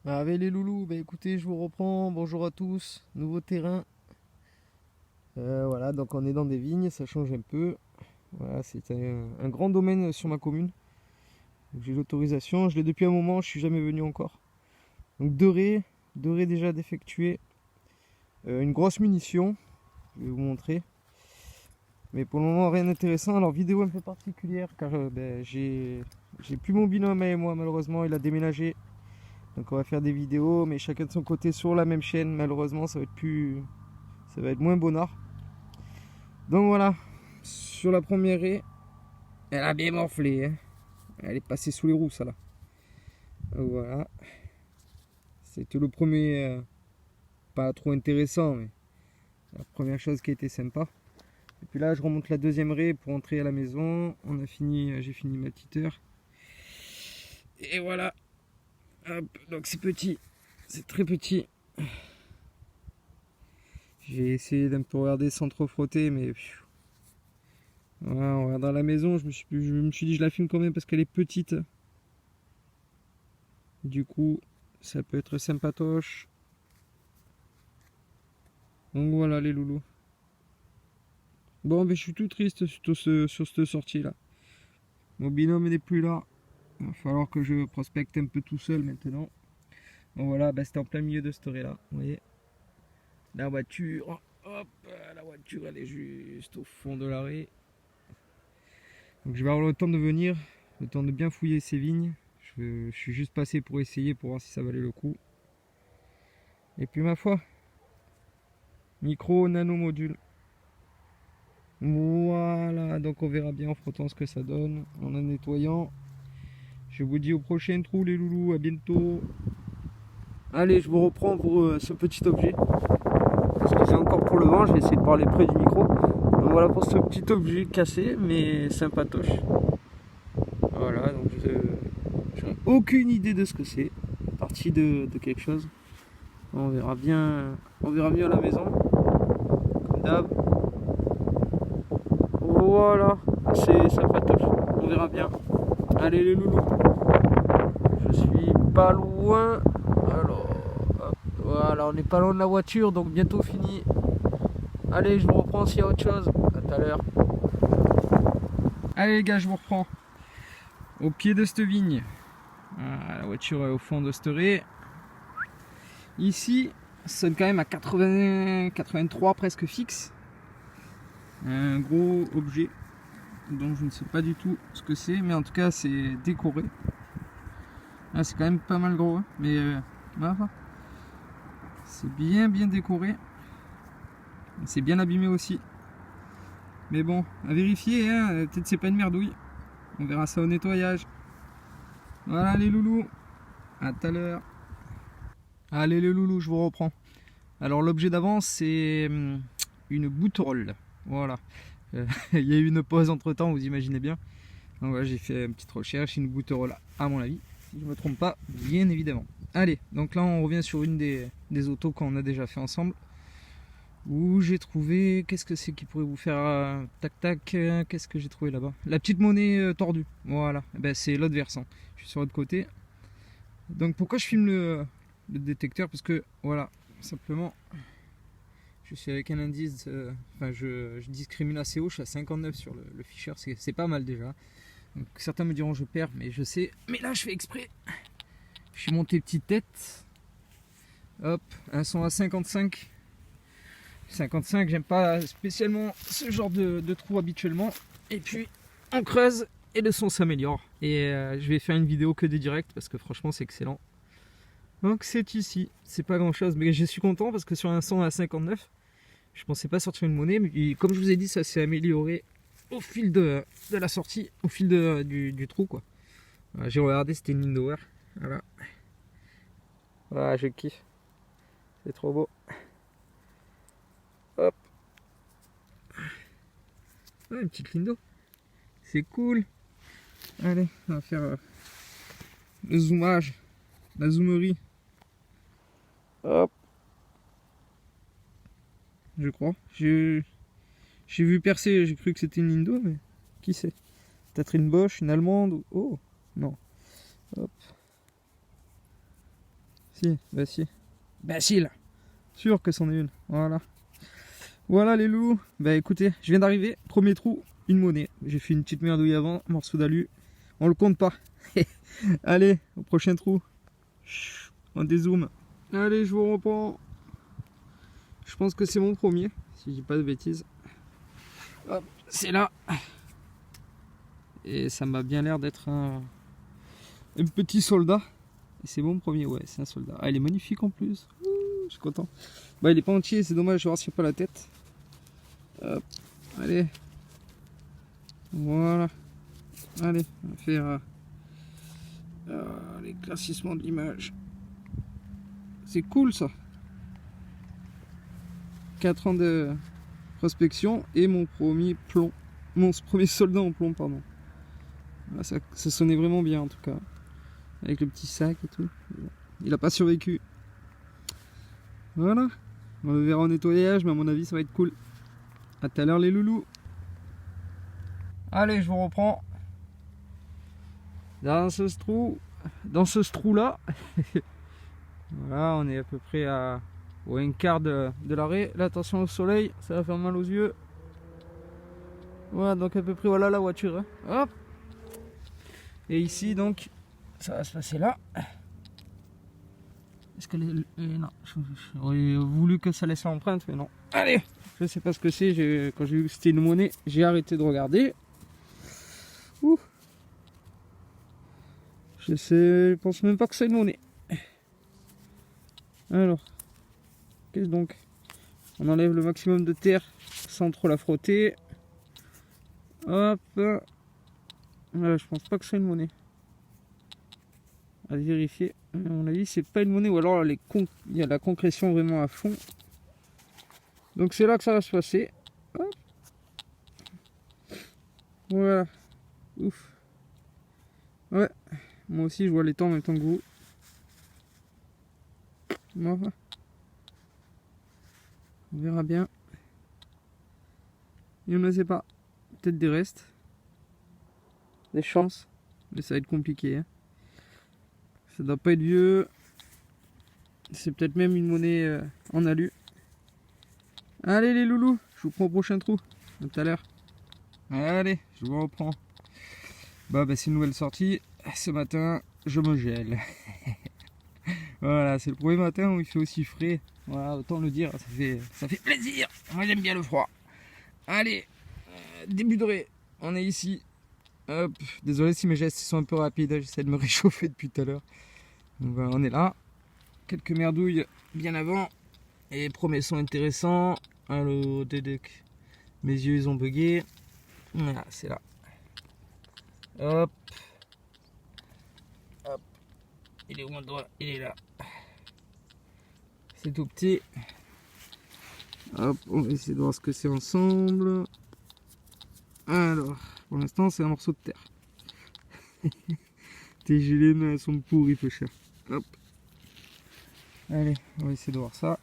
Avec les loulous, bah écoutez, je vous reprends. Bonjour à tous, nouveau terrain. Voilà, donc on est dans des vignes, ça change un peu. Voilà, c'est un grand domaine sur ma commune. Donc j'ai l'autorisation, je l'ai depuis un moment, je suis jamais venu encore. Donc deux raies déjà d'effectuer. Une grosse munition, je vais vous montrer. Mais pour le moment, rien d'intéressant. Alors, vidéo un peu particulière car j'ai plus mon binôme et moi, malheureusement, il a déménagé. Donc on va faire des vidéos, mais chacun de son côté sur la même chaîne. Malheureusement, ça va être moins bonnard. Donc voilà, sur la première raie, elle a bien morflé, hein. Elle est passée sous les roues, ça là. Donc voilà, c'était le premier, pas trop intéressant, mais la première chose qui a été sympa. Et puis là, je remonte la deuxième raie pour entrer à la maison. J'ai fini ma petite heure. Et voilà. Hop, donc c'est petit, c'est très petit. J'ai essayé d'un peu regarder sans trop frotter, mais voilà, en regardant la maison, je me suis dit je la filme quand même parce qu'elle est petite. Du coup, ça peut être sympatoche. Donc voilà les loulous. Bon, ben je suis tout triste sur cette sortie là. Mon binôme n'est plus là. Il va falloir que je prospecte un peu tout seul maintenant. Donc voilà, ben c'était en plein milieu de cette raie là. Vous voyez, la voiture, hop, la voiture elle est juste au fond de la raie. Donc je vais avoir le temps de venir, le temps de bien fouiller ces vignes. Je suis juste passé pour essayer, pour voir si ça valait le coup. Et puis ma foi, micro nano module. Voilà, donc on verra bien en frottant ce que ça donne, en nettoyant. Je vous dis au prochain trou les loulous, à bientôt. Allez, je vous reprends pour ce petit objet. Parce que c'est encore pour le vent, je vais essayer de parler près du micro. Donc voilà pour ce petit objet cassé, mais sympatoche. Voilà, donc j'ai aucune idée de ce que c'est. Partie de quelque chose. On verra bien à la maison. Comme d'hab. Voilà, c'est sympatoche. On verra bien. Allez les loulous. Je suis pas loin. Alors, hop, voilà, on n'est pas loin de la voiture, donc bientôt fini. Allez, je vous reprends s'il y a autre chose. À tout à l'heure. Allez les gars, je vous reprends. Au pied de cette vigne. Voilà, la voiture est au fond de cette raie. Ici, ça sonne quand même à 80, 83 presque fixe. Un gros objet dont je ne sais pas du tout ce que c'est, mais en tout cas c'est décoré. Ah, c'est quand même pas mal gros, hein, mais voilà. C'est bien décoré. C'est bien abîmé aussi. Mais bon, à vérifier, hein, peut-être c'est pas une merdouille. On verra ça au nettoyage. Voilà les loulous, à tout à l'heure. Allez les loulous, je vous reprends. Alors l'objet d'avant c'est une bouterolle. Voilà. Il y a eu une pause entre temps, vous imaginez bien. Donc voilà, j'ai fait une petite recherche, une bouterolle à mon avis. Si je ne me trompe pas, bien évidemment. Allez, donc là on revient sur une des autos qu'on a déjà fait ensemble. Où j'ai trouvé, qu'est-ce que c'est qui pourrait vous faire tac tac, qu'est-ce que j'ai trouvé là-bas? La petite monnaie tordue, voilà, ben, c'est l'autre versant. Je suis sur l'autre côté. Donc pourquoi je filme le détecteur? Parce que voilà, simplement, je suis avec un indice, enfin je discrimine assez haut, je suis à 59 sur le ficheur, c'est pas mal déjà. Donc, certains me diront je perds, mais je sais, mais là je fais exprès. Je suis monté petite tête, hop, un son à 55. 55, j'aime pas spécialement ce genre de trou habituellement. Et puis on creuse et le son s'améliore. Et je vais faire une vidéo que des directs parce que franchement c'est excellent. Donc c'est ici, c'est pas grand chose, mais je suis content parce que sur un son à 59, je pensais pas sortir une monnaie, mais comme je vous ai dit, ça s'est amélioré au fil de la sortie, au fil du trou quoi. Voilà, j'ai regardé, c'était une Lindower. Voilà. Voilà, je kiffe. C'est trop beau. Hop. Ouais, une petite Lindo. C'est cool. Allez, on va faire le zoomage, la zoomerie. Hop. Je crois. J'ai vu percer, j'ai cru que c'était une Lindo, mais qui sait? Peut-être une Bosch, une allemande. Oh, non. Hop. Si, bah si. Bah si là. Sûr que c'en est une. Voilà. Voilà les loulous. Bah écoutez, je viens d'arriver. Premier trou, une monnaie. J'ai fait une petite merdouille avant, morceau d'alu. On le compte pas. Allez, au prochain trou. On dézoome. Allez, je vous reprends. Je pense que c'est mon premier, si je dis pas de bêtises. Hop, c'est là. Et ça m'a bien l'air d'être un petit soldat. Et c'est mon premier, ouais, c'est un soldat. Ah, il est magnifique en plus. Ouh, je suis content. Bah, il est pas entier, c'est dommage, je vais voir s'il n'y a pas la tête. Hop, allez. Voilà. Allez, on va faire l'éclaircissement de l'image. C'est cool ça. 4 ans de prospection et mon premier plomb. Mon premier soldat en plomb, pardon. Là, ça sonnait vraiment bien en tout cas. Avec le petit sac et tout. Il a pas survécu. Voilà. On le verra en nettoyage, mais à mon avis ça va être cool. A tout à l'heure les loulous. Allez, je vous reprends. Dans ce trou là. Voilà, on est à peu près au un quart de l'arrêt. Là, attention au soleil, ça va faire mal aux yeux. Voilà, donc à peu près voilà la voiture. Hein. Hop. Et ici donc, ça va se passer là. Est-ce que non, j'aurais voulu que ça laisse l'empreinte, mais non. Allez, je sais pas ce que c'est. Quand j'ai vu que c'était une monnaie, j'ai arrêté de regarder. Ouh. Je pense même pas que c'est une monnaie. Alors, qu'est-ce donc? On enlève le maximum de terre sans trop la frotter. Hop. Voilà, je pense pas que c'est une monnaie. À vérifier. À mon avis, c'est pas une monnaie, ou alors il y a la concrétion vraiment à fond. Donc c'est là que ça va se passer. Hop. Voilà. Ouf. Ouais. Moi aussi, je vois les temps en même temps que vous. Voilà. On verra bien. Et on ne sait pas. Peut-être des restes. Des chances. Mais ça va être compliqué. Hein. Ça doit pas être vieux. C'est peut-être même une monnaie en alu. Allez les loulous, je vous prends au prochain trou. À tout à l'heure. Allez, je vous reprends. Bah c'est une nouvelle sortie. Ce matin, je me gèle. Voilà, c'est le premier matin où il fait aussi frais. Voilà, autant le dire, ça fait plaisir. Moi j'aime bien le froid. Allez, début de ré. On est ici. Hop, désolé si mes gestes sont un peu rapides. J'essaie de me réchauffer depuis tout à l'heure. Donc voilà, on est là. Quelques merdouilles bien avant. Et premier son intéressant. Allô, Dédec. Mes yeux ils ont bugué. Voilà, c'est là. Hop. Hop. Il est où mon doigt? Il est là. C'est tout petit. Hop, on va essayer de voir ce que c'est ensemble. Alors, pour l'instant, c'est un morceau de terre. Tes gilets sont pourris, peu cher. Hop. Allez, on va essayer de voir ça.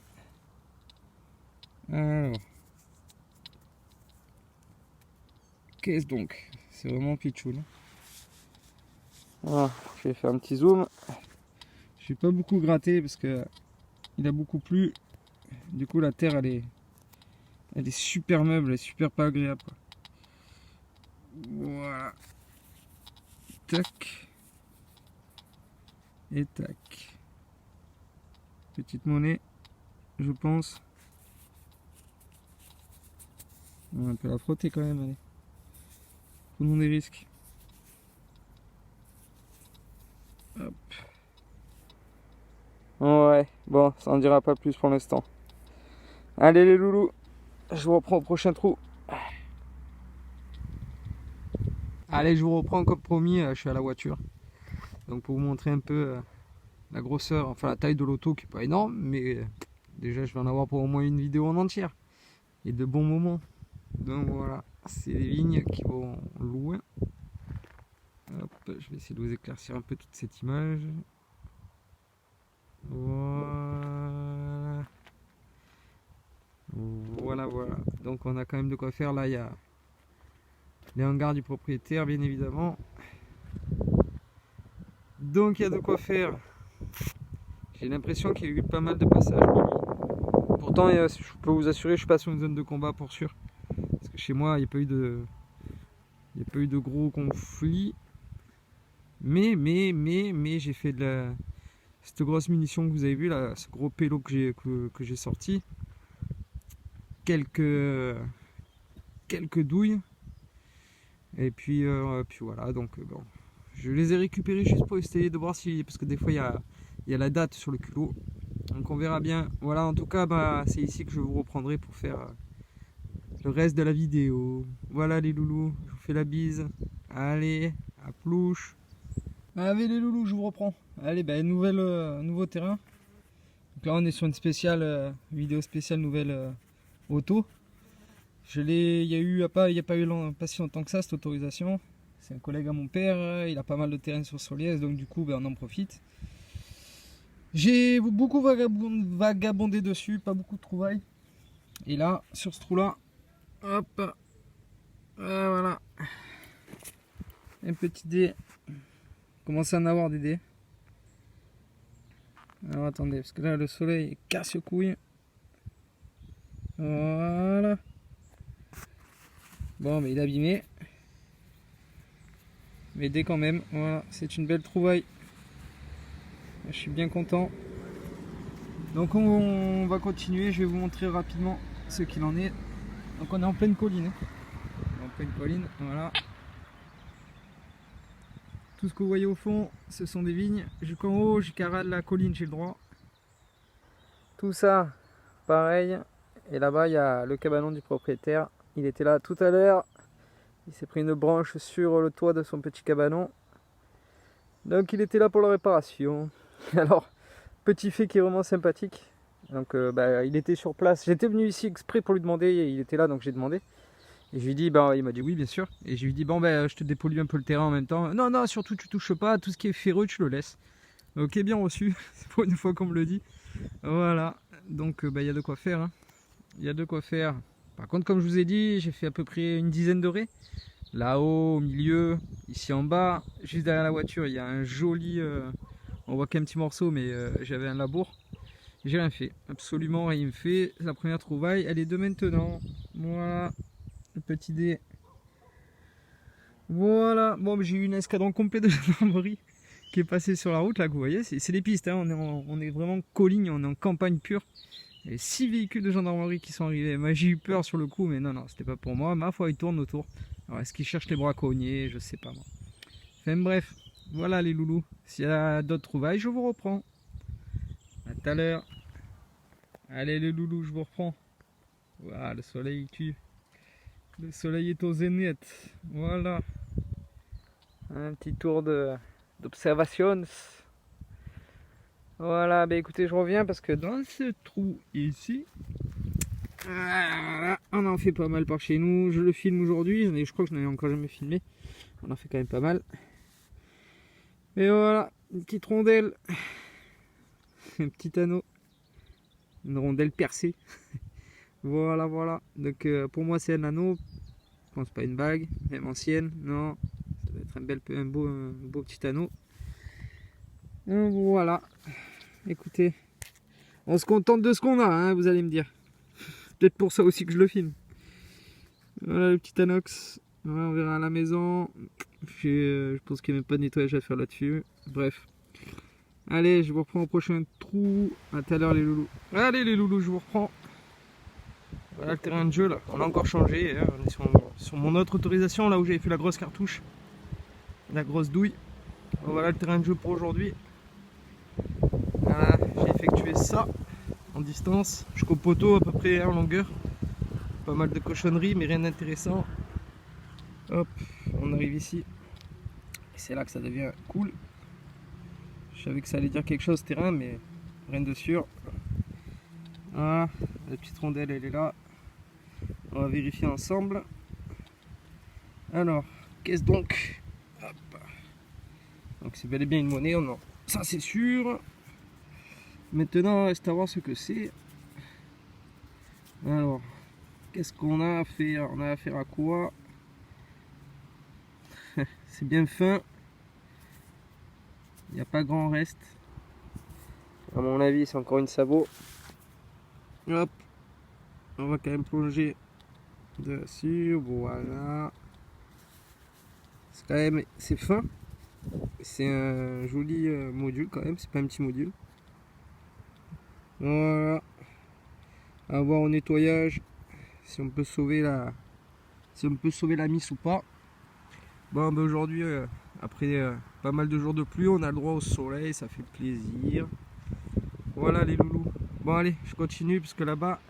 Alors. Qu'est-ce donc? C'est vraiment pitchoun. Voilà, je vais faire un petit zoom. Je vais pas beaucoup gratter parce que il a beaucoup plu. Du coup, la terre, elle est super meuble, elle est super pas agréable. Quoi. Voilà. Tac. Et tac. Petite monnaie, je pense. On va un peu la frotter quand même, allez. Prenons des risques. Hop. Ouais, bon, ça en dira pas plus pour l'instant. Allez les loulous, je vous reprends au prochain trou. Allez, je vous reprends comme promis, je suis à la voiture. Donc pour vous montrer un peu la grosseur, enfin la taille de l'auto qui est pas énorme, mais déjà je vais en avoir pour au moins une vidéo en entière. Et de bons moments. Donc voilà, c'est des vignes qui vont loin. Hop, je vais essayer de vous éclaircir un peu toute cette image. Voilà. Voilà, voilà. Donc on a quand même de quoi faire. Là, il y a les hangars du propriétaire, bien évidemment. Donc il y a de quoi faire. J'ai l'impression qu'il y a eu pas mal de passages de lui. Pourtant, je peux vous assurer, je suis pas sur une zone de combat pour sûr. Parce que chez moi, il n'y a pas eu de gros conflits. Mais j'ai fait cette grosse munition que vous avez vu là, ce gros pélo que j'ai sorti. Quelques douilles. Et puis voilà, donc bon. Je les ai récupérés juste pour essayer de voir si. Parce que des fois il y a la date sur le culot. Donc on verra bien. Voilà, en tout cas, bah, c'est ici que je vous reprendrai pour faire le reste de la vidéo. Voilà les loulous, je vous fais la bise. Allez, à plouche. Allez les loulous, je vous reprends. Allez, bah, nouveau terrain. Donc là on est sur une spéciale vidéo spéciale nouvelle auto. Il n'y a pas eu pas si longtemps que ça cette autorisation. C'est un collègue à mon père, il a pas mal de terrain sur Soliès, donc du coup ben, on en profite. J'ai beaucoup vagabondé dessus, pas beaucoup de trouvailles. Et là, sur ce trou là, hop, voilà, un petit dé. Commence à en avoir des dés. Alors attendez, parce que là le soleil casse les couilles. Voilà. Bon, mais il est abîmé. Mais dès quand même, voilà, c'est une belle trouvaille. Je suis bien content. Donc on va continuer, je vais vous montrer rapidement ce qu'il en est. Donc on est en pleine colline. En pleine colline, voilà. Tout ce que vous voyez au fond, ce sont des vignes. Jusqu'en haut, jusqu'à ras de la colline, j'ai le droit. Tout ça, pareil. Et là-bas, il y a le cabanon du propriétaire. Il était là tout à l'heure. Il s'est pris une branche sur le toit de son petit cabanon. Donc il était là pour la réparation. Alors, petit fait qui est vraiment sympathique. Donc bah, il était sur place. J'étais venu ici exprès pour lui demander. Et il était là, donc j'ai demandé. Et je lui ai dit, bah, il m'a dit oui, bien sûr. Et je lui ai dit, bon, ben, je te dépollue un peu le terrain en même temps. Non, non, surtout tu touches pas. Tout ce qui est ferreux, tu le laisses. Ok, bien reçu. C'est pour une fois qu'on me le dit. Voilà. Donc bah, il y a de quoi faire. Hein. Il y a de quoi faire. Par contre, comme je vous ai dit, j'ai fait à peu près une dizaine de raies. Là-haut, au milieu, ici en bas, juste derrière la voiture, il y a un joli... on voit qu'un petit morceau, mais j'avais un labour. J'ai rien fait, absolument rien fait. La première trouvaille, elle est de maintenant. Voilà, le petit dé. Voilà, bon, j'ai eu un escadron complet de gendarmerie qui est passé sur la route, là, que vous voyez. C'est des pistes, hein. On est vraiment colline, on est en campagne pure. Il y a 6 véhicules de gendarmerie qui sont arrivés. Moi, j'ai eu peur sur le coup, mais non, non, c'était pas pour moi. Ma foi, ils tournent autour. Alors, est-ce qu'ils cherchent les braconniers? Je sais pas, moi. Enfin, bref, voilà les loulous. S'il y a d'autres trouvailles, je vous reprends. À tout à l'heure. Allez, les loulous, je vous reprends. Voilà, le soleil tue. Le soleil est aux zénith. Voilà. Un petit tour d'observation. Voilà, bah écoutez, je reviens parce que dans ce trou ici, voilà, on en fait pas mal par chez nous. Je le filme aujourd'hui, je crois que je n'en ai encore jamais filmé. On en fait quand même pas mal. Et voilà, une petite rondelle, un petit anneau, une rondelle percée. Voilà, voilà. Donc pour moi c'est un anneau, je pense pas une bague, même ancienne, non. Ça doit être un beau petit anneau. Donc, voilà. Écoutez, on se contente de ce qu'on a, hein, vous allez me dire. C'est peut-être pour ça aussi que je le filme. Voilà le petit anox. Voilà, on verra à la maison. Je pense qu'il n'y a même pas de nettoyage à faire là-dessus. Bref. Allez, je vous reprends au prochain trou. À tout à l'heure les loulous. Allez les loulous, je vous reprends. Voilà le terrain de jeu là. On a encore changé. Hein. On est sur mon autre autorisation, là où j'avais fait la grosse cartouche. La grosse douille. Voilà le terrain de jeu pour aujourd'hui. Voilà, j'ai effectué ça en distance jusqu'au poteau à peu près en longueur. Pas mal de cochonneries mais rien d'intéressant. Hop, on arrive ici. Et c'est là que ça devient cool. Je savais que ça allait dire quelque chose ce terrain mais rien de sûr. Voilà, la petite rondelle elle est là. On va vérifier ensemble. Alors, qu'est-ce donc? Hop. Donc c'est bel et bien une monnaie, ça c'est sûr. Maintenant, reste à voir ce que c'est. Alors, qu'est-ce qu'on a à faire? On a affaire à quoi? C'est bien fin. Il n'y a pas grand reste. À mon avis, c'est encore une sabot. Hop, on va quand même plonger dessus, voilà. C'est quand même, c'est fin. C'est un joli module quand même, c'est pas un petit module. Voilà. À voir au nettoyage si on peut sauver la, mise ou pas. Bon, ben aujourd'hui, après pas mal de jours de pluie, on a le droit au soleil, ça fait plaisir. Voilà les loulous. Bon allez, je continue parce que là-bas,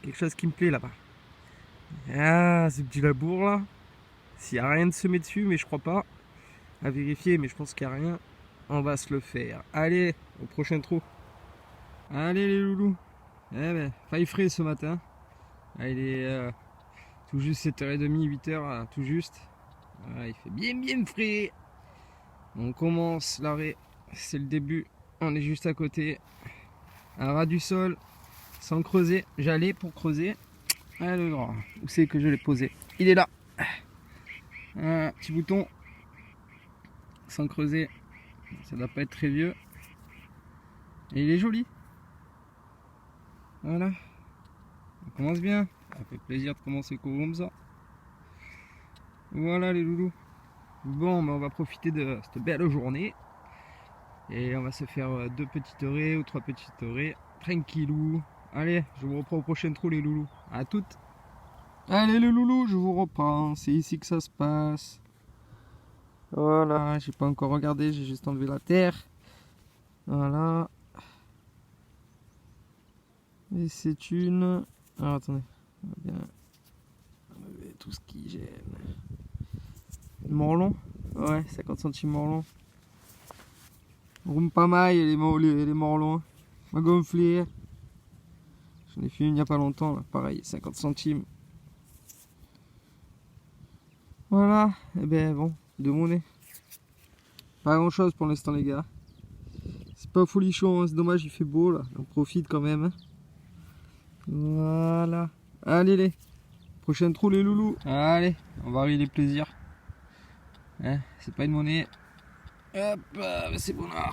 quelque chose qui me plaît là-bas. Ah, ce petit labour là. S'il n'y a rien de semé dessus, mais je crois pas. À vérifier, mais je pense qu'il n'y a rien. On va se le faire. Allez, au prochain trou. Allez les loulous. Eh ben, faille frais ce matin. Ah, il est tout juste 7h30, 8h, tout juste. Voilà, il fait bien frais. On commence l'arrêt. C'est le début. On est juste à côté. À ras du sol. Sans creuser. J'allais pour creuser. Alors, où c'est que je l'ai posé? Il est là. Un petit bouton. Sans creuser. Ça doit pas être très vieux. Et il est joli. Voilà. On commence bien. Ça fait plaisir de commencer comme ça. Voilà les loulous. Bon, ben on va profiter de cette belle journée. Et on va se faire 2 petites heurées ou 3 petites heurées. Tranquillou. Allez, je vous reprends au prochain trou les loulous. À toutes. Allez les loulous, je vous reprends. C'est ici que ça se passe. Voilà, j'ai pas encore regardé, j'ai juste enlevé la terre. Voilà. Et c'est une... Alors attendez, on va bien enlever tout ce qui gêne. Morlon. Ouais, 50 centimes morlon. Roule pas mal les morlons. Ma gonflé. J'en ai fait une il n'y a pas longtemps, là. Pareil, 50 centimes. Voilà, et ben bon, de monnaie. Pas grand chose pour l'instant les gars. C'est pas folichon, hein. C'est dommage, il fait beau là. On profite quand même. Voilà. Allez les. Prochain trou les loulous. Allez, on va arriver les plaisirs. Hein, c'est pas une monnaie. Hop, c'est bon là.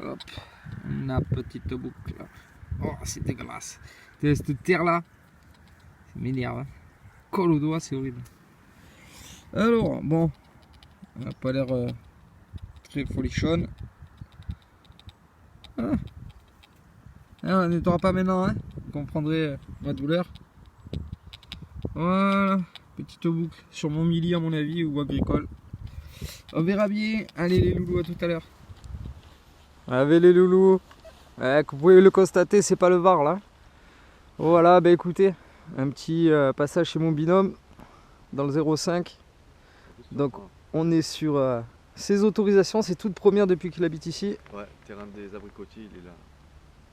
Hop, la petite boucle. Oh, c'est dégueulasse. Cette terre là, ça m'énerve. Hein. Colle au doigt, c'est horrible. Alors, bon, on n'a pas l'air très folichonne. Ah. Alors, on nettoiera pas maintenant, hein. Vous comprendrez ma douleur. Voilà, petite boucle sur mon milli à mon avis, ou agricole. On verra bien. Allez les loulous, à tout à l'heure. Allez les loulous. Comme vous pouvez le constater, c'est pas le Var là. Voilà, bah écoutez, un petit passage chez mon binôme dans le 05. Donc on est sur ses autorisations, c'est toute première depuis qu'il habite ici. Ouais, terrain des abricotiers, il est là.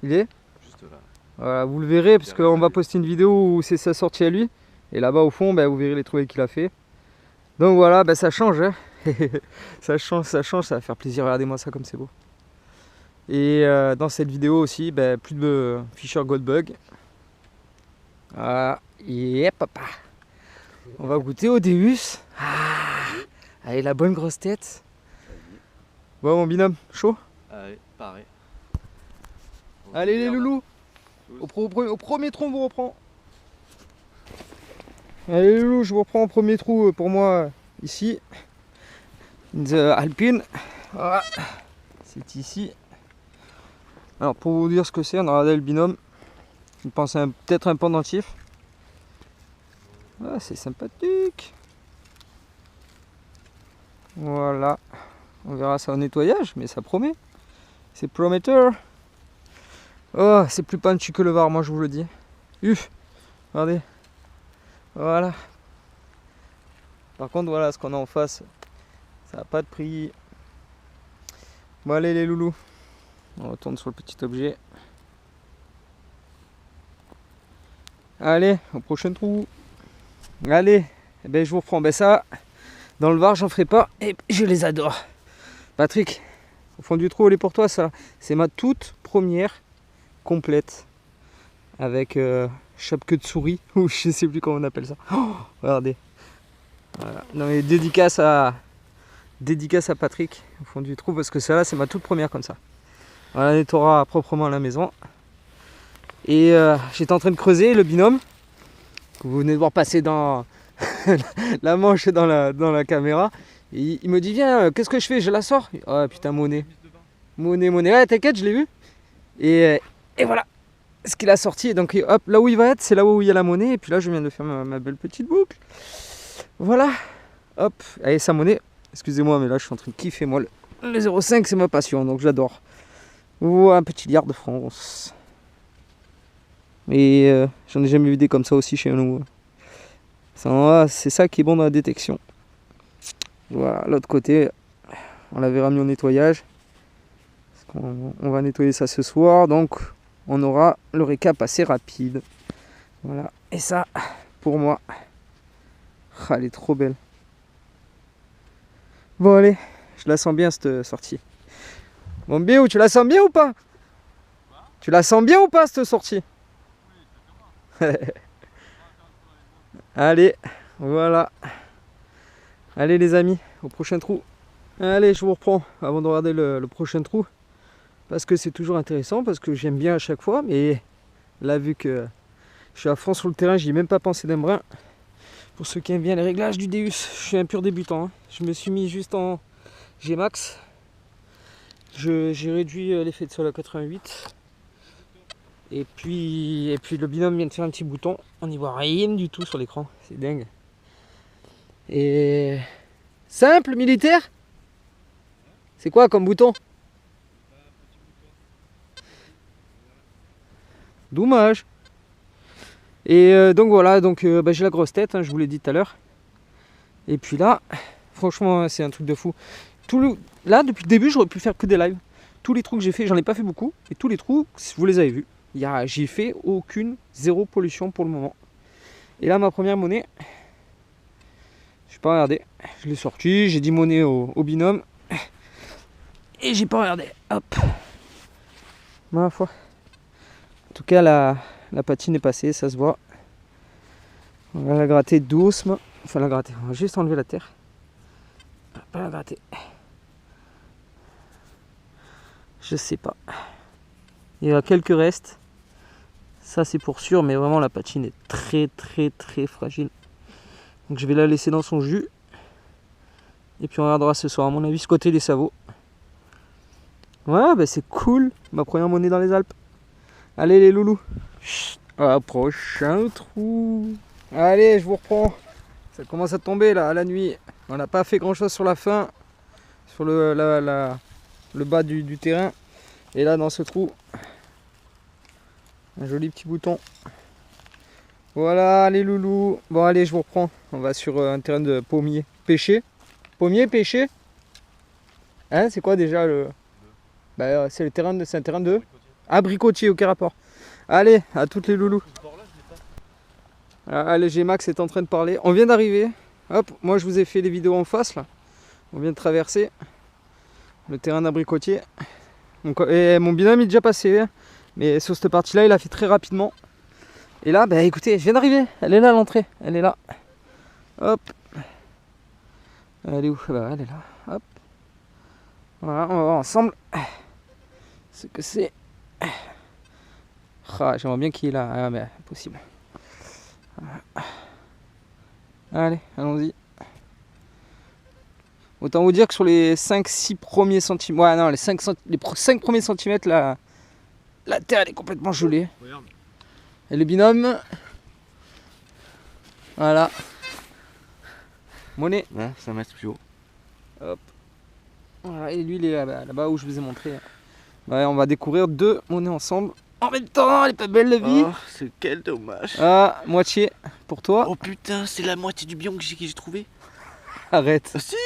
Il est juste là. Voilà, vous le verrez parce qu'on va poster une vidéo où c'est sa sortie à lui. Et là-bas au fond, bah, vous verrez les trouvailles qu'il a fait. Donc voilà, bah, ça change. Hein. ça change, ça va faire plaisir. Regardez-moi ça comme c'est beau. Et dans cette vidéo aussi, bah, plus de Fisher Goldbug. Voilà, yep, papa. On va goûter au Deus. Ah, allez, la bonne grosse tête. Bon, mon binôme, chaud? Allez, pareil. Allez, les loulous. Au premier trou, on vous reprend. Allez, les loulous, je vous reprends au premier trou pour moi, ici. The Alpine. Voilà. C'est ici. Alors, pour vous dire ce que c'est, on a regardé le binôme. Je pense peut-être un pendentif. Ah, c'est sympathique. Voilà. On verra ça au nettoyage, mais ça promet. C'est prometteur. Oh, c'est plus punchy que le Var, moi je vous le dis. Regardez. Voilà. Par contre, voilà ce qu'on a en face. Ça n'a pas de prix. Bon, allez les loulous. On retourne sur le petit objet. Allez, au prochain trou. Allez, eh ben, je vous reprends. Ben ça, dans le Var, j'en ferai pas. Et je les adore. Patrick, au fond du trou, elle est pour toi ça. C'est ma toute première complète. Avec chape-queue de souris. Ou je sais plus comment on appelle ça. Oh, regardez. Voilà. Non mais dédicace à Patrick au fond du trou. Parce que celle-là, c'est ma toute première comme ça. On la nettoiera proprement à la maison. Et j'étais en train de creuser le binôme que vous venez de voir passer dans la manche dans la caméra. Et il me dit viens, qu'est-ce que je fais? Je la sors. Oh putain, monnaie. Monnaie. Ouais, t'inquiète, je l'ai vu. Et voilà ce qu'il a sorti. Donc hop, là où il va être, c'est là où il y a la monnaie. Et puis là, je viens de faire ma belle petite boucle. Voilà. Hop, allez, sa monnaie. Excusez-moi, mais là, je suis en train de kiffer. Moi, le 0,5, c'est ma passion, donc j'adore. Ou un petit liard de France. Et j'en ai jamais vu des comme ça aussi chez nous. C'est ça qui est bon dans la détection. Voilà, l'autre côté, on l'avait ramené au nettoyage. On va nettoyer ça ce soir, donc on aura le récap assez rapide. Voilà, et ça, pour moi, elle est trop belle. Bon allez, je la sens bien cette sortie. Bon Béou, tu la sens bien ou pas? Tu la sens bien ou pas cette sortie? Allez, voilà. Allez les amis, au prochain trou. Allez, je vous reprends avant de regarder le prochain trou. Parce que c'est toujours intéressant, parce que j'aime bien à chaque fois. Mais là, vu que je suis à fond sur le terrain, j'y ai même pas pensé d'un brin. Pour ceux qui aiment bien les réglages du Deus, je suis un pur débutant. Hein. Je me suis mis juste en G-Max. J'ai réduit l'effet de sol à 88. Et puis le binôme vient de faire un petit bouton. On n'y voit rien du tout sur l'écran. C'est dingue. Et simple, militaire? C'est quoi comme bouton? Dommage. Et donc voilà, j'ai la grosse tête, hein, je vous l'ai dit tout à l'heure. Et puis là, franchement, c'est un truc de fou. Là, depuis le début, j'aurais pu faire que des lives. Tous les trous que j'ai fait, j'en ai pas fait beaucoup. Et tous les trous, vous les avez vus. J'ai fait zéro pollution pour le moment. Et là, ma première monnaie, je n'ai pas regardé. Je l'ai sorti, j'ai dit monnaie au binôme. Et j'ai pas regardé. Hop. Ma foi. En tout cas, la patine est passée, ça se voit. On va la gratter doucement. Enfin, la gratter. On va juste enlever la terre. Pas la gratter. Je sais pas. Il y a quelques restes. Ça, c'est pour sûr, mais vraiment, la patine est très, très, très fragile. Donc, je vais la laisser dans son jus. Et puis, on regardera ce soir. À mon avis, ce côté des savots. Ouais, bah, c'est cool. Ma première monnaie dans les Alpes. Allez, les loulous. Prochain trou. Allez, je vous reprends. Ça commence à tomber là, à la nuit. On n'a pas fait grand chose sur la fin. Sur le bas du terrain. Et là, dans ce trou, un joli petit bouton. Voilà, les loulous. Bon, allez, je vous reprends. On va sur un terrain de pommier. Pêcher. Pommier, pêcher. Hein, c'est quoi déjà le... Bah, c'est un terrain de... Abricotier, aucun rapport. Allez, à toutes les loulous. Allez, G-Max est en train de parler. On vient d'arriver. Hop, moi je vous ai fait les vidéos en face là. On vient de traverser le terrain d'abricotier. Et mon binôme il est déjà passé. Hein. Mais sur cette partie là, il a fait très rapidement. Et là, bah écoutez, je viens d'arriver. Elle est là à l'entrée. Elle est là. Hop. Elle est où? Bah, elle est là. Hop. Voilà, on va voir ensemble ce que c'est. Ah, j'aimerais bien qu'il est là. Ah, mais impossible. Allez, allons-y. Autant vous dire que sur les 5-6 premiers centimètres. Ouais, non, les 5 premiers centimètres, la terre elle est complètement gelée. Regarde. Et le binôme. Voilà. Monnaie. Ouais, 5 mètres plus haut. Hop. Voilà, et lui il est là-bas où je vous ai montré. Ouais, on va découvrir 2 monnaies ensemble. En même temps, elle est pas belle la vie. Oh, c'est quel dommage. Ah, moitié pour toi. Oh putain, c'est la moitié du biome que j'ai trouvé. Arrête. Ah, si.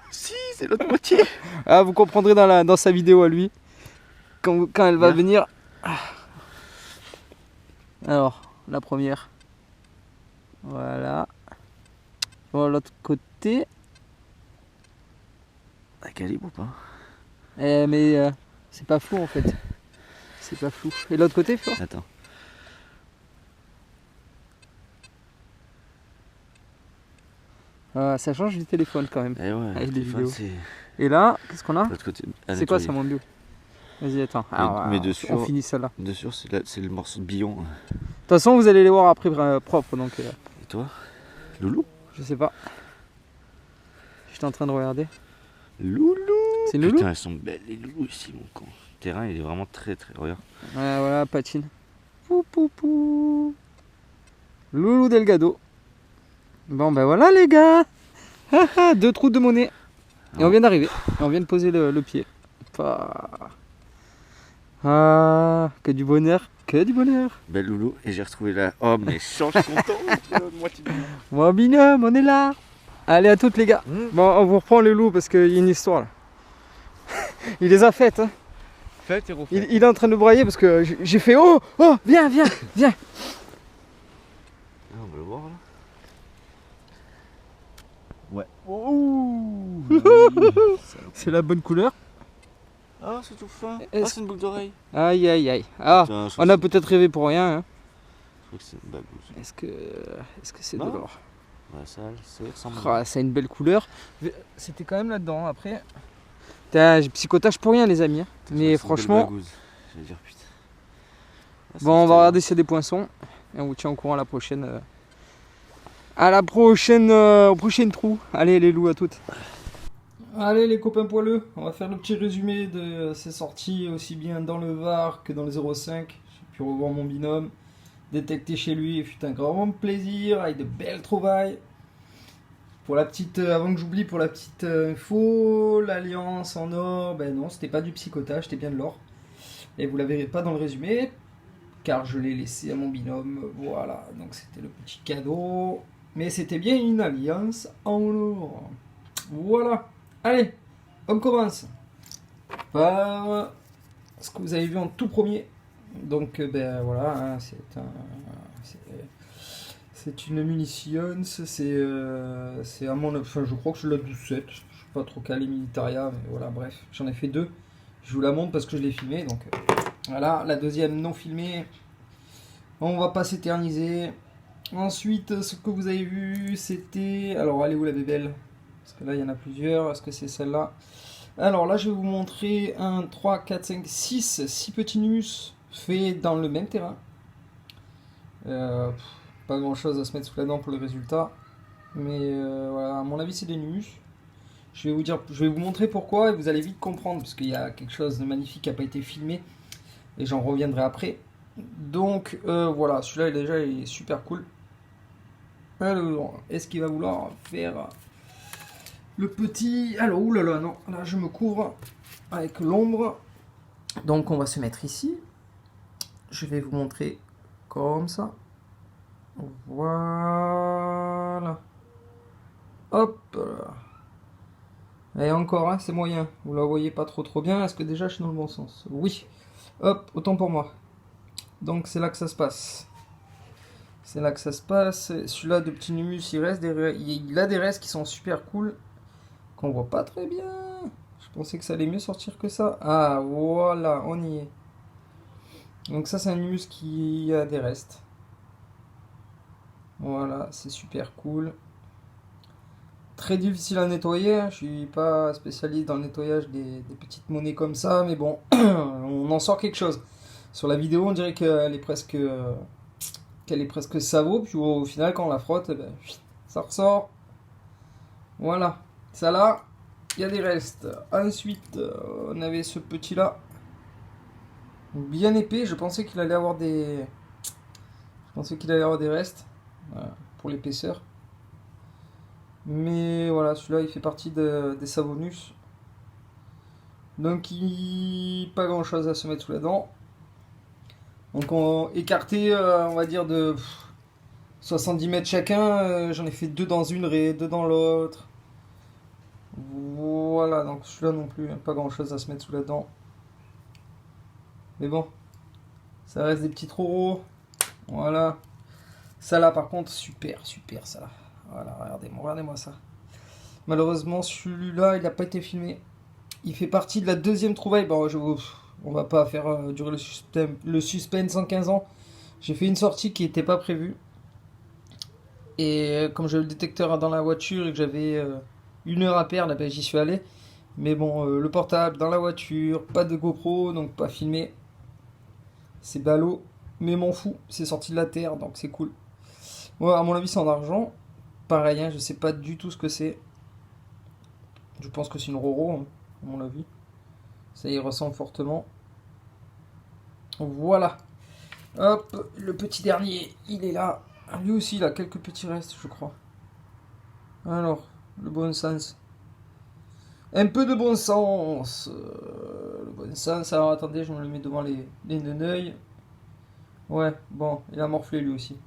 Si, c'est l'autre moitié. Ah, vous comprendrez dans sa vidéo à lui. Quand elle va venir. Alors, la première. Voilà. Bon, l'autre côté. Un calibre ou pas? Mais c'est pas flou en fait. C'est pas flou. Et l'autre côté, Flore? Attends. Ah, ça change du téléphone quand même. Eh ouais, avec des téléphone, vidéos. Et là, qu'est-ce qu'on a? l'autre côté. C'est quoi ça, mon bio? Vas-y, attends. Alors, mais dessus, on finit celle-là. Dessus, c'est le morceau de billon. De toute façon, vous allez les voir après propres, donc Et toi, Loulou? je sais pas. J'étais en train de regarder. Loulou! C'est Loulou? Putain, elles sont belles les loulous ici, mon con. Le terrain, il est vraiment très très. Regarde. Ouais, voilà, patine. Pou, pou, pou. Loulou Delgado. Bon, ben voilà, les gars. 2 trous de monnaie. Et on vient d'arriver. Et on vient de poser le pied. Ah, que du bonheur. Que du bonheur. Belle loulou. Et j'ai retrouvé la. Oh, mais change content. Moitié de Mon binôme, on est là. Allez, à toutes, les gars. Bon, on vous reprend le loup parce qu'il y a une histoire là. Il les a faites. Hein. Faites et refaites. Il est en train de brailler parce que j'ai fait oh, viens. Ah, on va le voir là. Ouais. Oh. C'est la bonne couleur. Ah, c'est tout fin. Ah, Est-ce- c'est une boucle d'oreille. Aïe. Ah, Putain, je on a peut-être rêvé pour rien. Hein. crois que c'est une bagouze. Est-ce que c'est de Non. l'or? Ouais, ça ressemble. Ah, ça a une belle couleur. C'était quand même là-dedans. Après, j'ai psychotage pour rien, les amis. Hein. Mais franchement, Je vais dire putain. Ah, bon, on va regarder s'il y a des poinçons. Et on vous tient au courant à la prochaine. À la prochaine, au prochain trou. Allez, les loups, à toutes. Allez, les copains poileux, on va faire le petit résumé de ces sorties, aussi bien dans le Var que dans le 05. J'ai pu revoir mon binôme, détecté chez lui, et fut un grand plaisir, avec de belles trouvailles. Pour la petite, avant que j'oublie, pour la petite info, l'alliance en or, ben non, c'était pas du psychotage, c'était bien de l'or. Et vous la verrez pas dans le résumé, car je l'ai laissé à mon binôme, voilà, donc c'était le petit cadeau. Mais c'était bien une alliance en or. Voilà. Allez, on commence par ce que vous avez vu en tout premier. Donc, ben voilà, hein, c'est une munition. C'est à mon. Enfin, je crois que c'est la 12-7. Je suis pas trop calé militaria, mais voilà, bref, j'en ai fait 2. Je vous la montre parce que je l'ai filmé. Donc, voilà, la deuxième non filmée. On va pas s'éterniser. Ensuite, ce que vous avez vu, c'était. Alors, allez où la bébelle? Parce que là, il y en a plusieurs. Est-ce que c'est celle-là? Alors là, je vais vous montrer 1, 3, 4, 5, 6 petits nus faits dans le même terrain. Pas grand-chose à se mettre sous la dent pour le résultat. Mais voilà, à mon avis, c'est des nus. Je vais vous montrer pourquoi et vous allez vite comprendre. Parce qu'il y a quelque chose de magnifique qui n'a pas été filmé. Et j'en reviendrai après. Donc voilà, celui-là déjà il est super cool. Alors, est-ce qu'il va vouloir faire le petit... Alors, oulala, non, là je me couvre avec l'ombre. Donc on va se mettre ici. Je vais vous montrer comme ça. Voilà. Hop là. Et encore, hein, c'est moyen. Vous la voyez pas trop bien. Est-ce que déjà je suis dans le bon sens? Oui. Hop, autant pour moi. Donc c'est là que ça se passe. C'est là que ça se passe. Celui-là de petit Numus, il a des restes qui sont super cool. Qu'on voit pas très bien. Je pensais que ça allait mieux sortir que ça. Ah voilà, on y est. Donc ça c'est un Numus qui a des restes. Voilà, c'est super cool. Très difficile à nettoyer. Je suis pas spécialiste dans le nettoyage des petites monnaies comme ça. Mais bon, on en sort quelque chose. Sur la vidéo, on dirait qu'elle est presque savot, puis au final, quand on la frotte, ben, ça ressort. Voilà. Ça là, il y a des restes. Ensuite, on avait ce petit là, bien épais. Je pensais qu'il allait avoir des restes, voilà, pour l'épaisseur. Mais voilà, celui-là, il fait partie des savonus. Donc, pas grand chose à se mettre sous la dent. Donc on écarté, on va dire de 70 mètres chacun, j'en ai fait 2 dans une et 2 dans l'autre. Voilà, donc celui-là non plus, pas grand chose à se mettre sous la dent. Mais bon, ça reste des petits trous. Voilà. Ça là par contre, super ça là. Voilà, regardez-moi ça. Malheureusement celui-là, il n'a pas été filmé. Il fait partie de la deuxième trouvaille. Bon, on va pas faire durer le suspense en 15 ans. J'ai fait une sortie qui n'était pas prévue. Et comme j'avais le détecteur dans la voiture et que j'avais 1 heure à perdre, ben, j'y suis allé. Mais bon, le portable dans la voiture, pas de GoPro, donc pas filmé. C'est ballot, mais m'en fous, c'est sorti de la terre, donc c'est cool. Ouais, à mon avis, c'est en argent. Pareil, hein, je sais pas du tout ce que c'est. Je pense que c'est une Roro, hein, à mon avis. Ça y ressemble fortement. Voilà. Hop, le petit dernier, il est là. Lui aussi, il a quelques petits restes, je crois. Alors, le bon sens. Un peu de bon sens. Le bon sens. Alors, attendez, je me le mets devant les neneuils. Ouais, bon, il a morflé lui aussi.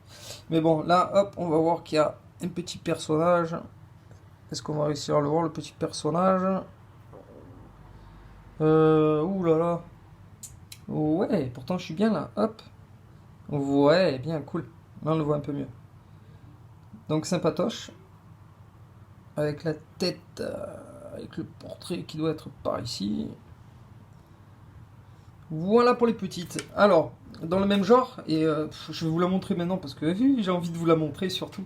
Mais bon, là, hop, on va voir qu'il y a un petit personnage. Est-ce qu'on va réussir à le voir, le petit personnage? Ouh là là. Ouais, pourtant je suis bien là. Hop. Ouais, bien, cool. Là, on le voit un peu mieux. Donc, sympatoche. Avec la tête, avec le portrait qui doit être par ici. Voilà pour les petites. Alors, dans le même genre, et je vais vous la montrer maintenant parce que j'ai envie de vous la montrer surtout.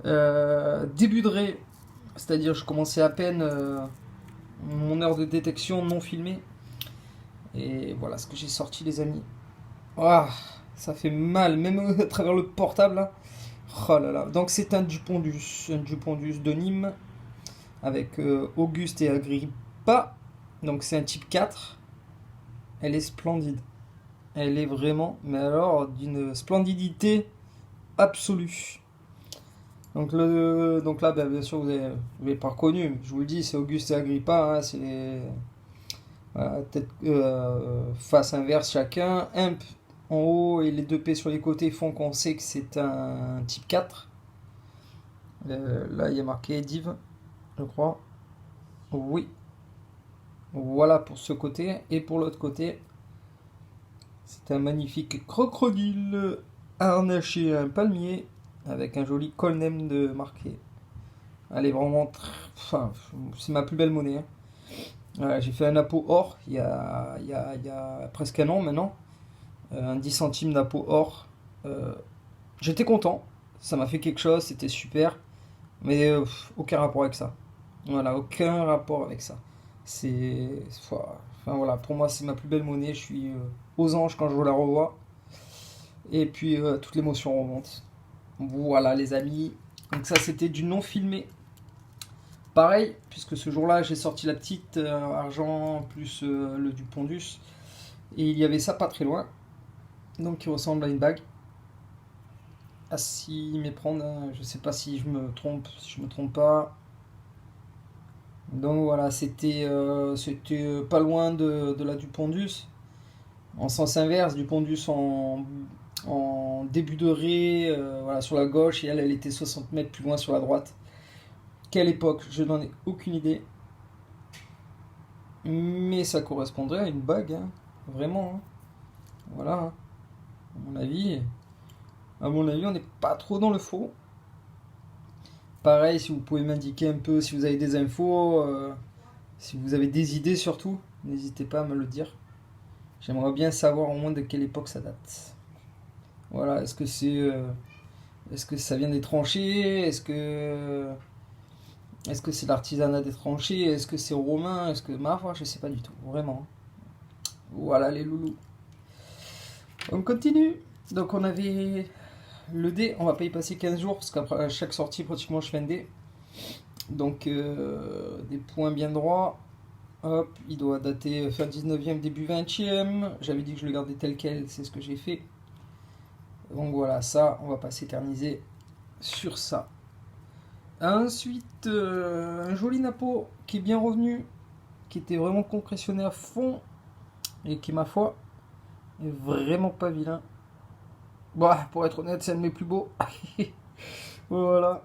Début de ré, c'est-à-dire je commençais à peine mon heure de détection non filmée. Et voilà ce que j'ai sorti, les amis. Ah, ça fait mal, même à travers le portable là. Oh là là. Donc c'est un Dupondus de Nîmes avec Auguste et Agrippa. Donc c'est un type 4. Elle est splendide. Elle est vraiment, mais alors, d'une splendidité absolue. Donc là, ben, bien sûr, vous l'avez pas reconnu. Je vous le dis, c'est Auguste et Agrippa. Hein, c'est les voilà, tête, face inverse chacun. Imp en haut et les deux P sur les côtés font qu'on sait que c'est un type 4. Là, il y a marqué Div, je crois. Oui. Voilà pour ce côté. Et pour l'autre côté, c'est un magnifique crocodile harnaché à un palmier avec un joli colnem de marqué. Elle est vraiment enfin, c'est ma plus belle monnaie. Hein. Voilà, j'ai fait un appôt or il y a presque un an maintenant. Un 10 centimes d'appôt or. J'étais content. Ça m'a fait quelque chose, c'était super. Mais aucun rapport avec ça. Voilà, aucun rapport avec ça. C'est. Enfin voilà, pour moi c'est ma plus belle monnaie. Je suis aux anges quand je la revois. Et puis toute l'émotion remonte. Voilà les amis. Donc ça c'était du non filmé. Pareil, puisque ce jour-là j'ai sorti la petite argent plus le Dupondus. Et il y avait ça pas très loin. Donc qui ressemble à une bague. À s'y méprendre, hein, je sais pas si je me trompe, si je me trompe pas. Donc voilà, c'était pas loin de la Dupondus. En sens inverse, Dupondus en début de ré, voilà, sur la gauche, et elle était 60 mètres plus loin sur la droite. Quelle époque, je n'en ai aucune idée. Mais ça correspondrait à une bague, hein, vraiment. Hein. Voilà, hein. À mon avis, on n'est pas trop dans le faux. Pareil, si vous pouvez m'indiquer un peu si vous avez des infos, si vous avez des idées surtout, n'hésitez pas à me le dire. J'aimerais bien savoir au moins de quelle époque ça date. Voilà, est-ce que ça vient des tranchées? Est-ce que c'est l'artisanat des tranchées? Est-ce que c'est romain? Est-ce que ma foi, je sais pas du tout, vraiment. Voilà les loulous. On continue. Donc on avait le dé, on va pas y passer 15 jours parce qu'après chaque sortie pratiquement je fais un dé. Donc des points bien droits. Hop, il doit dater fin 19e, début 20e. J'avais dit que je le gardais tel quel, c'est ce que j'ai fait. Donc voilà, ça, on va pas s'éterniser sur ça. Ensuite, un joli Napo qui est bien revenu, qui était vraiment compressionné à fond et qui, ma foi, est vraiment pas vilain. Bah, pour être honnête, c'est un de mes plus beaux. Voilà.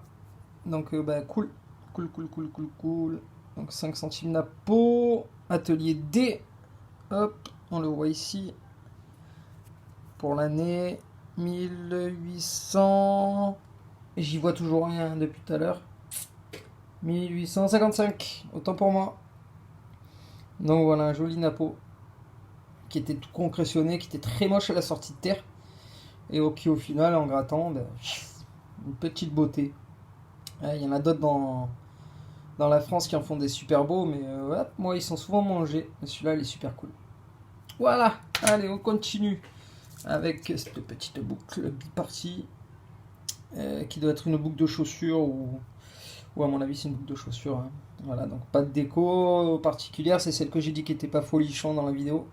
Donc, bah, cool. Cool. Donc, 5 centimes Napo. Atelier D. Hop, on le voit ici. Pour l'année 1800. J'y vois toujours rien depuis tout à l'heure. 1855, autant pour moi. Donc voilà, un joli Napo qui était tout concrétionné, qui était très moche à la sortie de terre. Et qui au final, en grattant, ben, une petite beauté. Il y en a d'autres dans la France qui en font des super beaux, mais ouais, moi ils sont souvent mangés. Mais celui-là il est super cool. Voilà, allez on continue avec cette petite boucle bipartie qui doit être une boucle de chaussure ou à mon avis c'est une boucle de chaussure. Hein. Voilà, donc pas de déco particulière, c'est celle que j'ai dit qui était pas folichon dans la vidéo.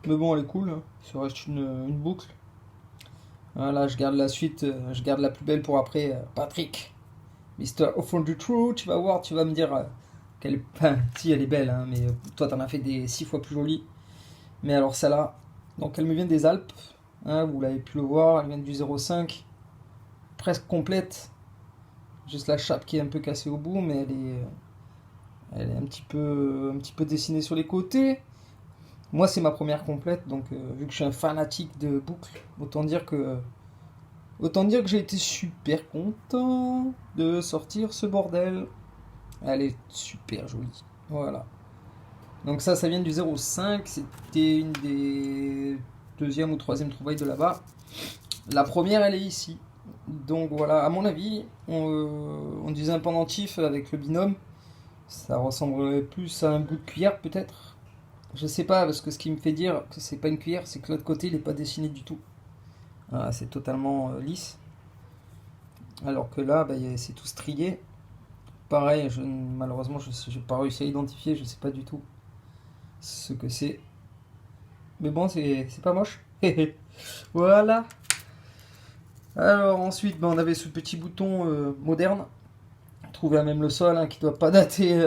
Mais bon elle est cool, hein. Ça reste une boucle. Voilà, je garde la suite, je garde la plus belle pour après. Patrick, Mister au fond du trou, tu vas voir, tu vas me dire qu'elle enfin, si elle est belle, hein, mais toi t'en as fait des 6 fois plus jolies. Mais alors celle-là, donc elle me vient des Alpes, hein, vous l'avez pu le voir, elle vient du 0,5, presque complète. Juste la chape qui est un peu cassée au bout, mais elle est un petit peu dessinée sur les côtés. Moi c'est ma première complète, donc vu que je suis un fanatique de boucles, autant dire que j'ai été super content de sortir ce bordel. Elle est super jolie. Voilà. Donc ça vient du 0,5. C'était une des deuxième ou troisième trouvailles de là-bas. La première, elle est ici. Donc voilà, à mon avis, on disait un pendentif avec le binôme. Ça ressemblerait plus à un bout de cuillère peut-être. Je sais pas, parce que ce qui me fait dire que c'est pas une cuillère, c'est que l'autre côté, il est pas dessiné du tout. Voilà, c'est totalement lisse. Alors que là, bah, c'est tout strié. Pareil, malheureusement, je n'ai pas réussi à identifier, je sais pas du tout ce que c'est. Mais bon, c'est pas moche. Voilà. Alors ensuite, bah, on avait ce petit bouton moderne, trouvé à même le sol, hein, qui doit pas dater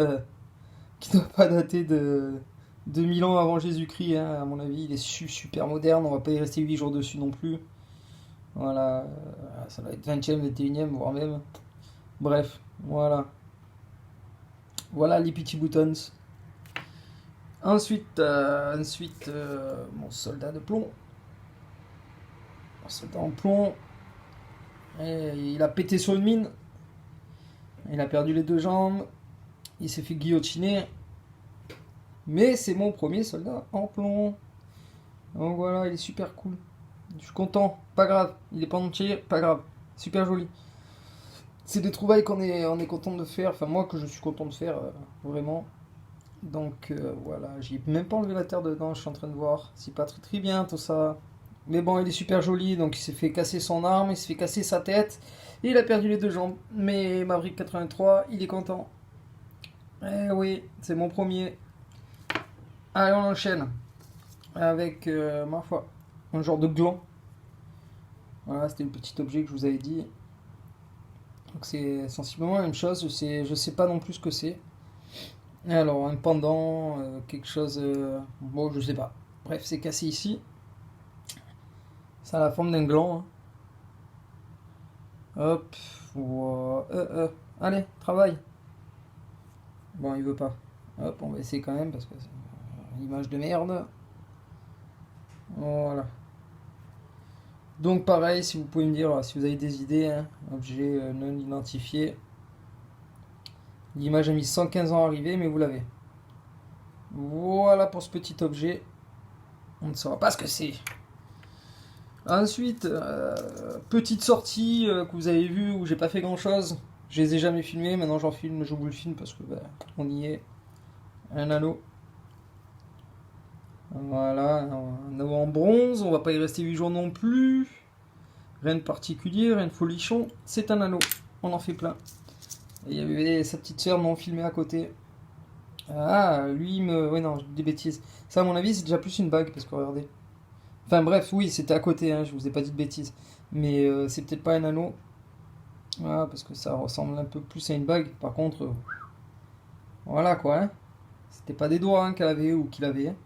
de 2000 ans avant Jésus-Christ. Hein, à mon avis, il est super moderne. On va pas y rester 8 jours dessus non plus. Voilà, ça va être 20e, 21e, voire même. Bref, voilà. Voilà les petits buttons. Ensuite, mon soldat de plomb. Mon soldat en plomb. Et il a pété sur une mine. Il a perdu les 2 jambes. Il s'est fait guillotiner. Mais c'est mon premier soldat en plomb. Donc voilà, il est super cool. Je suis content. Pas grave. Il est pas entier. Pas grave. Super joli. C'est des trouvailles on est content de faire. Enfin, moi, que je suis content de faire. Vraiment. Donc voilà, j'ai même pas enlevé la terre dedans, je suis en train de voir. C'est pas très bien tout ça. Mais bon, il est super joli, donc il s'est fait casser son arme, il s'est fait casser sa tête, et il a perdu les 2 jambes. Mais Maverick 83, il est content. Eh oui, c'est mon premier. Allez, on enchaîne. Avec, ma foi, un genre de gland. Voilà, c'était le petit objet que je vous avais dit. Donc c'est sensiblement la même chose, je sais pas non plus ce que c'est. Alors, un pendant, quelque chose. Bon, je sais pas. Bref, c'est cassé ici. Ça a la forme d'un gland. Hein. Hop. Allez, travaille. Bon, il veut pas. Hop, on va essayer quand même parce que c'est une image de merde. Voilà. Donc, pareil, si vous pouvez me dire si vous avez des idées, hein, objet non identifié. L'image a mis 115 ans à arriver, mais vous l'avez. Voilà pour ce petit objet. On ne saura pas ce que c'est. Ensuite, petite sortie que vous avez vue où j'ai pas fait grand chose. Je les ai jamais filmés, maintenant j'en filme, je vous le filme parce que on y est. Un anneau. Voilà, un anneau en bronze, on va pas y rester 8 jours non plus. Rien de particulier, rien de folichon. C'est un anneau, on en fait plein. Et il y avait sa petite sœur non filmée à côté. Ah, lui me. Ouais, non, je dis des bêtises. Ça, à mon avis, c'est déjà plus une bague parce que regardez. Enfin bref, oui, c'était à côté, hein, je vous ai pas dit de bêtises. Mais c'est peut-être pas un anneau. Voilà, parce que ça ressemble un peu plus à une bague. Par contre, voilà quoi. Hein. C'était pas des doigts hein, qu'elle avait ou qu'il avait. Hein.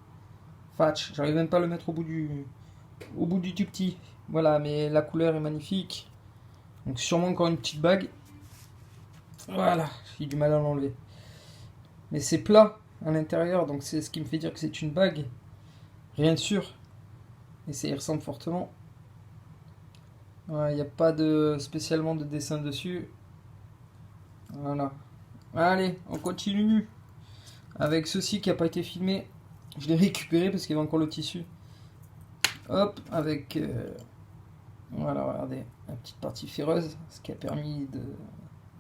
Fatch, j'arrive même pas à le mettre au bout du tout petit. Voilà, mais la couleur est magnifique. Donc sûrement encore une petite bague. Voilà, j'ai du mal à l'enlever. Mais c'est plat à l'intérieur, donc c'est ce qui me fait dire que c'est une bague. Rien de sûr. Et ça y ressemble fortement. Il n'y a pas spécialement de dessin dessus. Voilà. Allez, on continue. Avec ceci qui n'a pas été filmé. Je l'ai récupéré parce qu'il y avait encore le tissu. Hop, avec... voilà, regardez. La petite partie ferreuse. Ce qui a permis de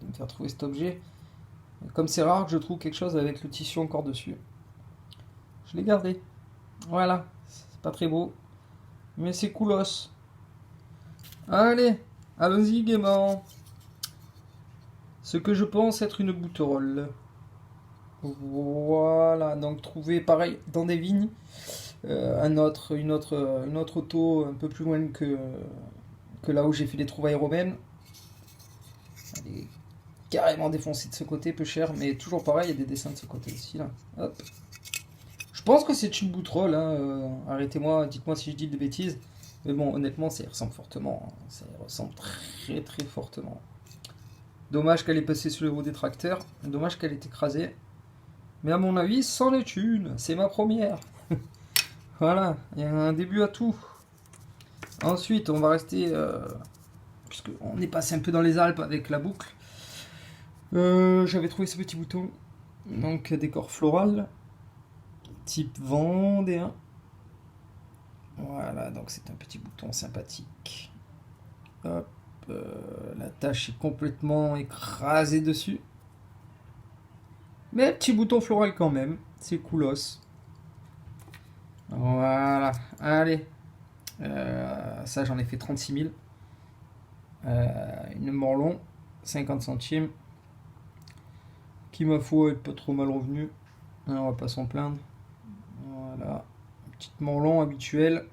me faire trouver cet objet. Et comme c'est rare que je trouve quelque chose avec le tissu encore dessus, je l'ai gardé. Voilà, c'est pas très beau, mais c'est coolos. Allez, allons-y gaiement. Ce que je pense être une bouterolle. Voilà, donc trouver pareil dans des vignes, une autre auto un peu plus loin que là où j'ai fait les trouvailles romaines. Elle est carrément défoncée de ce côté, peu cher, mais toujours pareil, il y a des dessins de ce côté aussi là. Hop. Je pense que c'est une bouterolle, hein. Arrêtez-moi, dites-moi si je dis des bêtises. Mais bon, honnêtement, ça y ressemble fortement. Ça y ressemble très très fortement. Dommage qu'elle ait passé sur les roues des tracteurs. Dommage qu'elle ait écrasée. Mais à mon avis, c'en est une. C'est ma première. Voilà, il y a un début à tout. Ensuite, on va rester... puisqu'on est passé un peu dans les Alpes avec la boucle. J'avais trouvé ce petit bouton. Donc, décor floral. Type vendéen. Voilà, donc c'est un petit bouton sympathique. Hop, la tâche est complètement écrasée dessus. Mais petit bouton floral quand même, c'est coolos. Voilà, allez. Ça j'en ai fait 36 000. Une Morlon, 50 centimes. Qui ma foi est pas trop mal revenu. On va pas s'en plaindre. Voilà. Petite Morlon habituelle.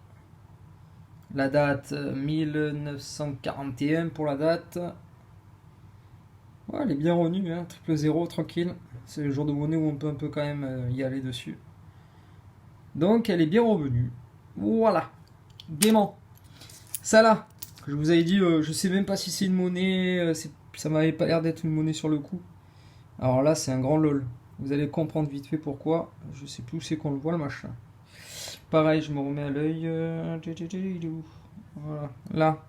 La date 1941 pour la date. Ouais, elle est bien revenue, hein, triple zéro, tranquille. C'est le jour de monnaie où on peut un peu quand même y aller dessus. Donc elle est bien revenue. Voilà. Gaiement. Ça là, que je vous avais dit, je sais même pas si c'est une monnaie. Ça m'avait pas l'air d'être une monnaie sur le coup. Alors là, c'est un grand lol. Vous allez comprendre vite fait pourquoi. Je sais plus où c'est qu'on le voit le machin. Pareil, je me remets à l'œil. Voilà. Là,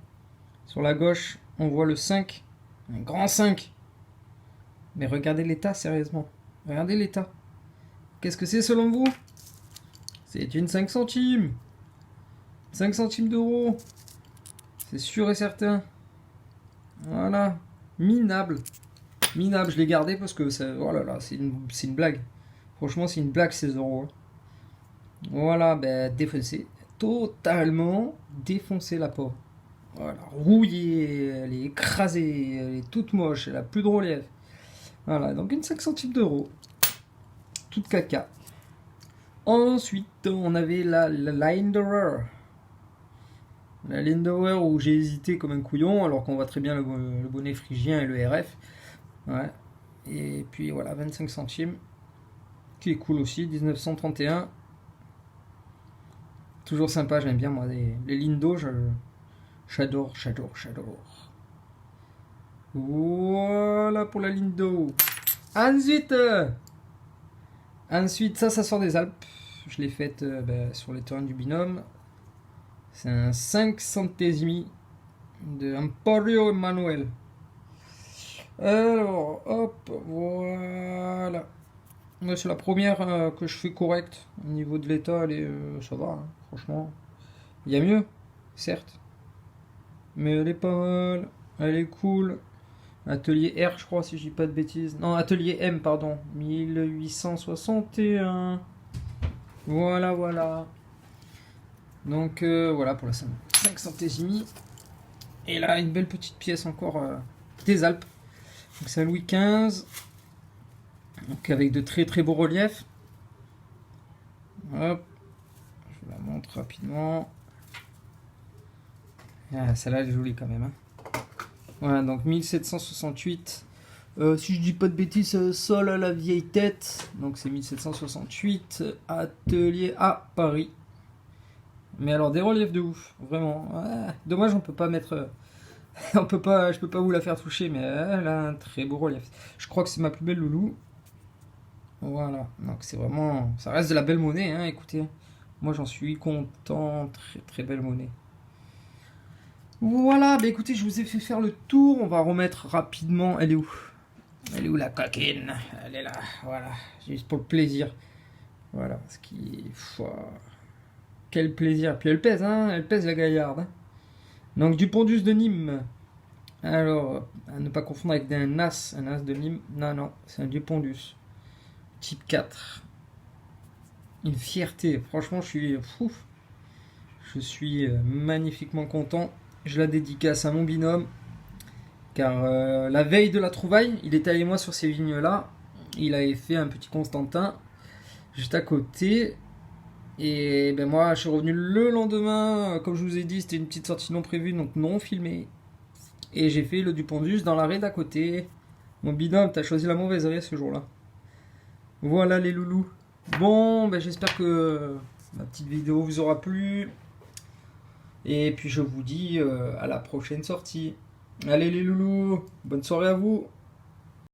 sur la gauche, on voit le 5. Un grand 5. Mais regardez l'état, sérieusement. Regardez l'état. Qu'est-ce que c'est selon vous? C'est une 5 centimes. 5 centimes d'euros. C'est sûr et certain. Voilà. Minable. Minable, je l'ai gardé parce que ça, oh là là, c'est une blague. Franchement, c'est une blague, ces euros. Voilà, ben défoncé. Totalement défoncé la pauvre. Voilà, rouillée, elle est écrasée, elle est toute moche, elle a plus de relief. Voilà, donc une 5 centimes d'euros. Toute caca. Ensuite, on avait la Linderer. La Linderer où j'ai hésité comme un couillon, alors qu'on voit très bien le bonnet phrygien et le RF. Ouais. Et puis voilà, 25 centimes. Qui est cool aussi, 1931. Toujours sympa, j'aime bien moi les Lindo, j'adore. Voilà pour la Lindo. Ensuite, ça sort des Alpes. Je l'ai faite sur les terrains du binôme. C'est un 5 centesimi de Emporio Emmanuel. Alors, hop, voilà. Ouais, c'est la première que je fais correcte. Au niveau de l'état, ça va, hein, franchement. Il y a mieux, certes. Mais elle est pas mal. Elle est cool. Atelier R, je crois, si je dis pas de bêtises. Non, atelier M, pardon. 1861. Voilà. Donc, voilà pour la 5 centesimi. Et là, une belle petite pièce encore des Alpes. Donc, c'est un Louis XV. Donc, avec de très très beaux reliefs. Hop. Je vous la montre rapidement. Ah, celle-là, elle est jolie quand même. Hein. Voilà, donc 1768. Si je dis pas de bêtises, Sol à la vieille tête. Donc c'est 1768. Atelier à Paris. Mais alors des reliefs de ouf, vraiment. Ouais, dommage, on peut pas mettre. Je peux pas vous la faire toucher, mais elle a un très beau relief. Je crois que c'est ma plus belle loulou. Voilà, donc c'est vraiment. Ça reste de la belle monnaie, hein, écoutez. Moi j'en suis content, très très belle monnaie. Voilà, bah écoutez, je vous ai fait faire le tour. On va remettre rapidement. Elle est où la coquine? Elle est là, voilà. Juste pour le plaisir. Voilà, ce qui. Quel plaisir. Puis elle pèse, hein. Elle pèse la gaillarde. Hein. Donc du Pondus de Nîmes. Alors, à ne pas confondre avec un as de lime. Non, non, c'est un Dupondus. Type 4. Une fierté. Franchement, je suis magnifiquement content. Je la dédicace à mon binôme. Car la veille de la trouvaille, il était avec moi sur ces vignes-là. Il avait fait un petit Constantin juste à côté. Et ben moi, je suis revenu le lendemain. Comme je vous ai dit, c'était une petite sortie non prévue, donc non filmée. Et j'ai fait le Dupondus dans l'arrêt d'à côté. Mon binôme, t'as choisi la mauvaise arrêt ce jour-là. Voilà les loulous. Bon, ben j'espère que ma petite vidéo vous aura plu. Et puis je vous dis à la prochaine sortie. Allez les loulous, bonne soirée à vous.